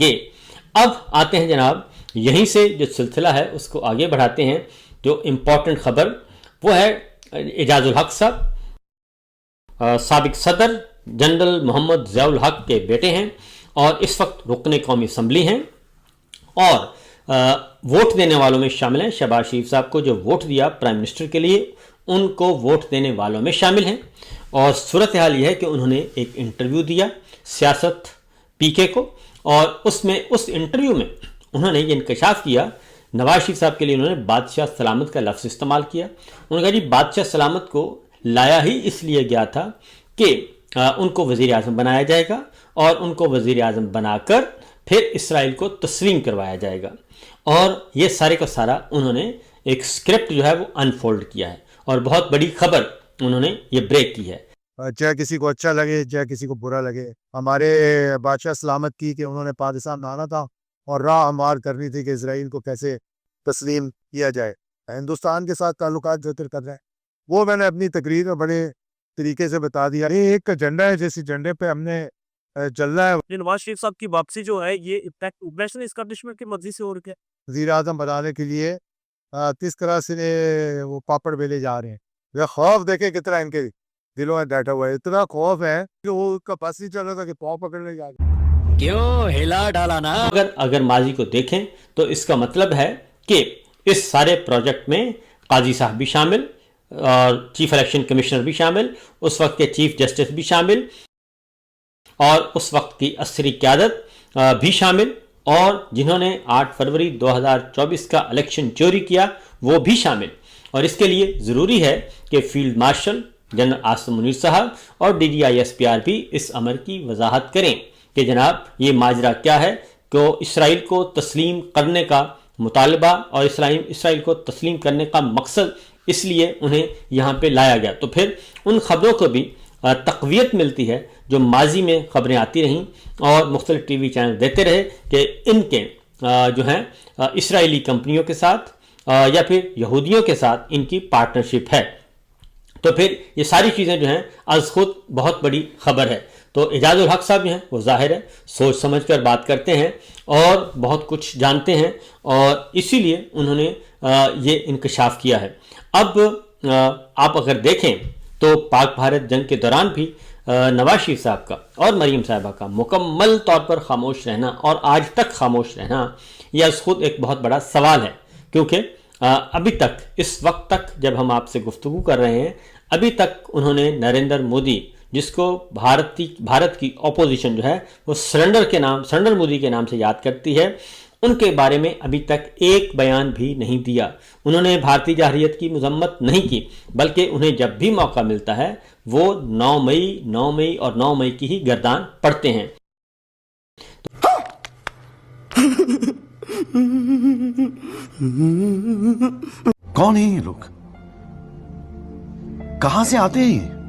یہ اب آتے ہیں جناب یہیں سے جو سلسلہ ہے اس کو آگے بڑھاتے ہیں. جو امپورٹنٹ خبر وہ ہے اعجاز الحق صاحب سابق صدر جنرل محمد ضیاء الحق کے بیٹے ہیں اور اس وقت رکن قومی اسمبلی ہیں اور ووٹ دینے والوں میں شامل ہیں. شہباز شریف صاحب کو جو ووٹ دیا پرائم منسٹر کے لیے ان کو ووٹ دینے والوں میں شامل ہیں. اور صورتحال یہ ہے کہ انہوں نے ایک انٹرویو دیا سیاست پی کے کو اور اس انٹرویو میں انہوں نے یہ انکشاف کیا. نواز شریف صاحب کے لیے انہوں نے بادشاہ سلامت کا لفظ استعمال کیا. انہوں نے کہا جی بادشاہ سلامت کو لایا ہی اس لیے گیا تھا کہ ان کو وزیر اعظم بنایا جائے گا اور ان کو وزیر اعظم بنا کر پھر اسرائیل کو تسلیم کروایا جائے گا. اور یہ سارے کا سارا انہوں نے ایک اسکرپٹ جو ہے وہ انفولڈ کیا ہے اور بہت بڑی خبر انہوں نے یہ بریک کی ہے. چاہے کسی کو اچھا لگے چاہے کسی کو برا لگے، ہمارے بادشاہ سلامت کی کہ انہوں نے پاکستان آنا تھا اور راہ ہموار کرنی تھی کہ اسرائیل کو کیسے تسلیم کیا جائے. ہندوستان کے ساتھ تعلقات بہتر کر رہے ہیں وہ میں نے اپنی تقریر میں بڑے طریقے سے بتا دیا. یہ ایک ایجنڈا ہے جس ایجنڈے پہ ہم نے چلنا ہے. نواز شریف صاحب کی واپسی جو ہے یہ نیشنل اسٹیبلشمنٹ کی مرضی سے ہو رہی ہے. وزیر اعظم بنانے کے لیے کس طرح سے وہ پاپڑ بیلے جا رہے ہیں. یہ خوف دیکھیں کتنا ان کے دلوں میں بیٹھا ہوا ہے، اتنا خوف ہے کہ وہ کا بس نہیں چل رہا تھا کہ پاؤں پکڑنے جا رہے. کیوں ہلا ڈالا نا. اگر ماضی کو دیکھیں تو اس کا مطلب ہے کہ اس سارے پروجیکٹ میں قاضی صاحب بھی شامل اور چیف الیکشن کمشنر بھی شامل، اس وقت کے چیف جسٹس بھی شامل اور اس وقت کی عسکری قیادت بھی شامل اور جنہوں نے 8 فروری 2024 کا الیکشن چوری کیا وہ بھی شامل. اور اس کے لیے ضروری ہے کہ field marshal general Asim Munir صاحب اور D G I S P R بھی اس امر کی وضاحت کریں کہ جناب یہ ماجرا کیا ہے کہ اسرائیل کو تسلیم کرنے کا مطالبہ اور اسرائیل کو تسلیم کرنے کا مقصد اس لیے انہیں یہاں پہ لایا گیا. تو پھر ان خبروں کو بھی تقویت ملتی ہے جو ماضی میں خبریں آتی رہیں اور مختلف ٹی وی چینل دیتے رہے کہ ان کے جو ہیں اسرائیلی کمپنیوں کے ساتھ یا پھر یہودیوں کے ساتھ ان کی پارٹنرشپ ہے. تو پھر یہ ساری چیزیں جو ہیں از خود بہت بڑی خبر ہے. تو اعجاز الحق صاحب جو ہیں وہ ظاہر ہے سوچ سمجھ کر بات کرتے ہیں اور بہت کچھ جانتے ہیں اور اسی لیے انہوں نے یہ انکشاف کیا ہے. اب آپ اگر دیکھیں تو پاک بھارت جنگ کے دوران بھی نواز شریف صاحب کا اور مریم صاحبہ کا مکمل طور پر خاموش رہنا اور آج تک خاموش رہنا یہ از خود ایک بہت بڑا سوال ہے. کیونکہ ابھی تک اس وقت تک جب ہم آپ سے گفتگو کر رہے ہیں ابھی تک انہوں نے نریندر مودی جس کو بھارت کی اپوزیشن جو ہے وہ سرنڈر مودی کے نام سے یاد کرتی ہے ان کے بارے میں ابھی تک ایک بیان بھی نہیں دیا. انہوں نے بھارتی جارحیت کی مذمت نہیں کی بلکہ انہیں جب بھی موقع ملتا ہے وہ 9 مئی اور 9 مئی کی ہی گردان پڑتے ہیں. کون ہیں یہ لوگ؟ کہاں سے آتے ہیں؟